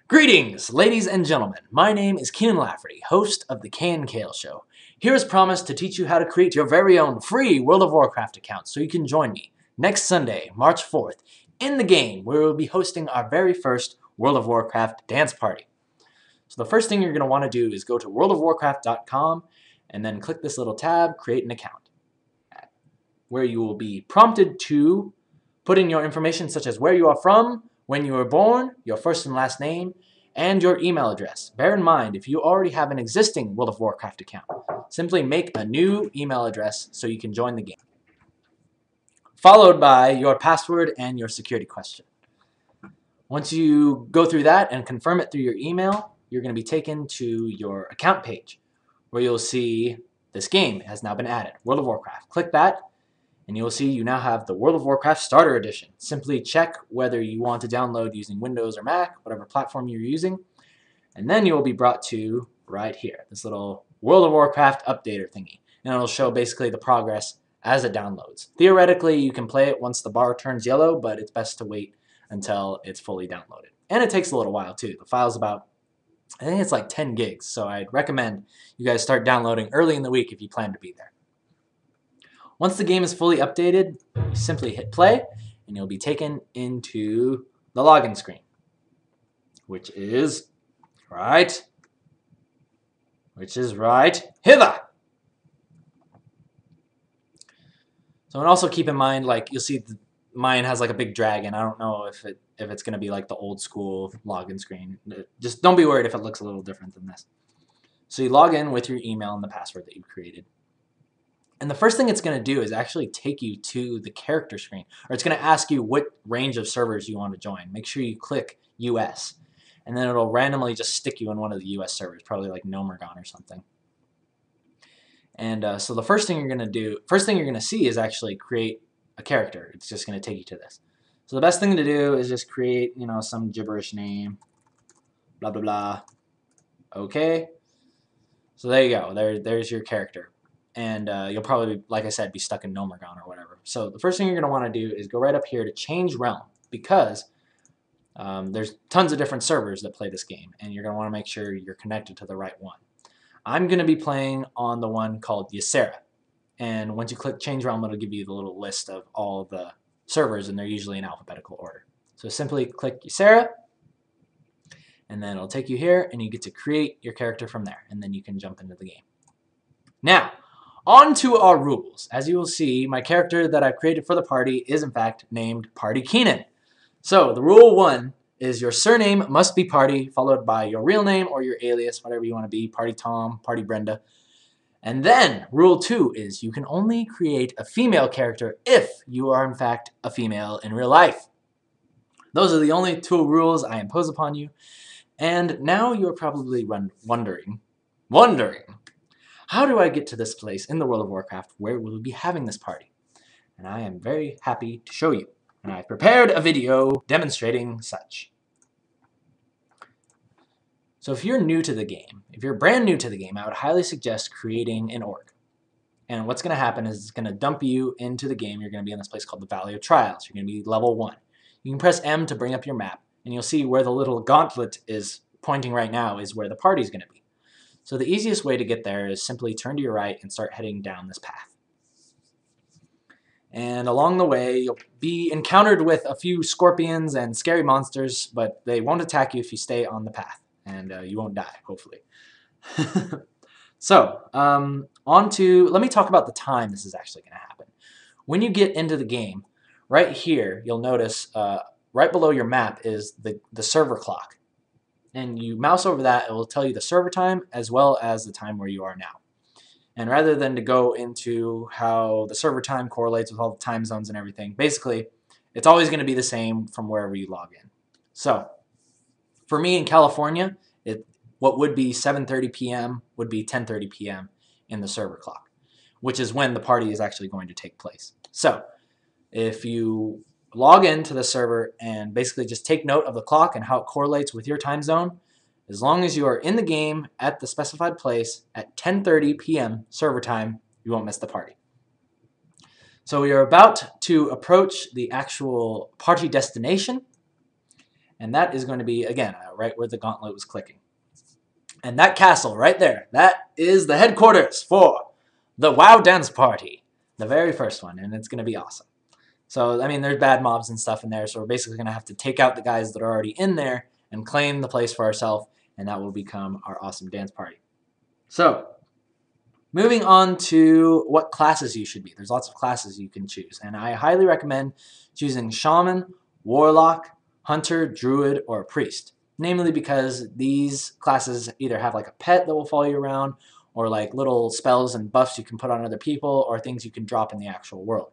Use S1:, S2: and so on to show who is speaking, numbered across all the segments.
S1: Greetings, ladies and gentlemen. My name is Kienan Lafferty, host of the KNKL show. Here is promised to teach you how to create your very own free World of Warcraft account so you can join me next Sunday, March 4th, in the game where we'll be hosting our very first World of Warcraft dance party. So the first thing you're going to want to do is go to worldofwarcraft.com and then click this little tab, Create an Account, where you will be prompted to put in your information such as where you are from, when you were born, your first and last name, and your email address. Bear in mind, if you already have an existing World of Warcraft account, simply make a new email address so you can join the game, followed by your password and your security question. Once you go through that and confirm it through your email, you're going to be taken to your account page, where you'll see this game has now been added, World of Warcraft. Click that, and you'll see you now have the World of Warcraft Starter Edition. Simply check whether you want to download using Windows or Mac, whatever platform you're using, and then you will be brought to right here, this little World of Warcraft updater thingy, and it'll show basically the progress as it downloads. Theoretically, you can play it once the bar turns yellow, but it's best to wait until it's fully downloaded. And it takes a little while too. The file's about, I think it's like 10 gigs, so I'd recommend you guys start downloading early in the week if you plan to be there. Once the game is fully updated, you simply hit play, and you'll be taken into the login screen, which is right hither. So, and also keep in mind, like you'll see, mine has like a big dragon. I don't know if it's going to be like the old school login screen. Just don't be worried if it looks a little different than this. So you log in with your email and the password that you've created. And the first thing it's going to do is actually take you to the character screen, or it's going to ask you what range of servers you want to join. Make sure you click US, and then it'll randomly just stick you in one of the US servers, probably like Nomergon or something. And so the first thing you're going to see is actually create a character. It's just going to take you to this. So the best thing to do is just create, some gibberish name, blah, blah, blah. Okay. So there you go. There's your character. And you'll probably, like I said, be stuck in Nomergon or whatever. So the first thing you're going to want to do is go right up here to change realm, because there's tons of different servers that play this game, and you're going to want to make sure you're connected to the right one. I'm going to be playing on the one called Ysera. And once you click change realm, it'll give you the little list of all the servers, and they're usually in alphabetical order. So simply click Ysera, and then it'll take you here, and you get to create your character from there, and then you can jump into the game. Now, on to our rules. As you will see, my character that I've created for the party is in fact named Party Kienan. So the rule 1 is your surname must be Party, followed by your real name or your alias, whatever you want to be, Party Tom, Party Brenda. And then rule 2 is you can only create a female character if you are in fact a female in real life. Those are the only 2 rules I impose upon you. And now you're probably wondering, how do I get to this place in the World of Warcraft where we'll be having this party? And I am very happy to show you. And I've prepared a video demonstrating such. So if you're new to the game, if you're brand new to the game, I would highly suggest creating an org. And what's going to happen is it's going to dump you into the game. You're going to be in this place called the Valley of Trials. You're going to be level 1. You can press M to bring up your map, and you'll see where the little gauntlet is pointing right now is where the party's going to be. So the easiest way to get there is simply turn to your right and start heading down this path. And along the way, you'll be encountered with a few scorpions and scary monsters, but they won't attack you if you stay on the path, and you won't die, hopefully. So, let me talk about the time this is actually going to happen. When you get into the game, right here, you'll notice right below your map is the server clock. And you mouse over that, it will tell you the server time as well as the time where you are now. And rather than to go into how the server time correlates with all the time zones and everything, basically, it's always going to be the same from wherever you log in. So, for me in California, what would be 7:30 p.m. would be 10:30 p.m. in the server clock, which is when the party is actually going to take place. So, if you log into the server and basically just take note of the clock and how it correlates with your time zone, as long as you are in the game at the specified place at 10:30 p.m. server time, you won't miss the party. So we are about to approach the actual party destination, And that is going to be, again, right where the gauntlet was clicking. And that castle right there, that is the headquarters for the WoW Dance Party. The very first one, and it's going to be awesome. So, I mean, there's bad mobs and stuff in there, so we're basically going to have to take out the guys that are already in there and claim the place for ourselves, and that will become our awesome dance party. So, moving on to what classes you should be. There's lots of classes you can choose, and I highly recommend choosing Shaman, Warlock, Hunter, Druid, or Priest. Namely because these classes either have like a pet that will follow you around, or like little spells and buffs you can put on other people, or things you can drop in the actual world.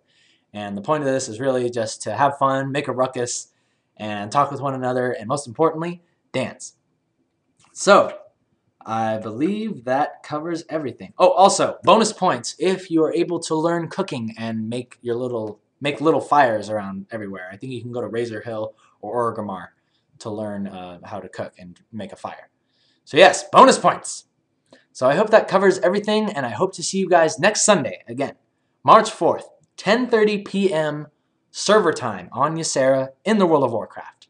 S1: And the point of this is really just to have fun, make a ruckus, and talk with one another, and most importantly, dance. So, I believe that covers everything. Oh, also, bonus points if you are able to learn cooking and make little fires around everywhere. I think you can go to Razor Hill or Orgrimmar to learn how to cook and make a fire. So yes, bonus points. So I hope that covers everything, and I hope to see you guys next Sunday, again, March 4th, 10:30 p.m. server time on Ysera in the World of Warcraft.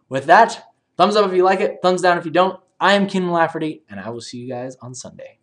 S1: With that, thumbs up if you like it, thumbs down if you don't. I am Kienan Lafferty, and I will see you guys on Sunday.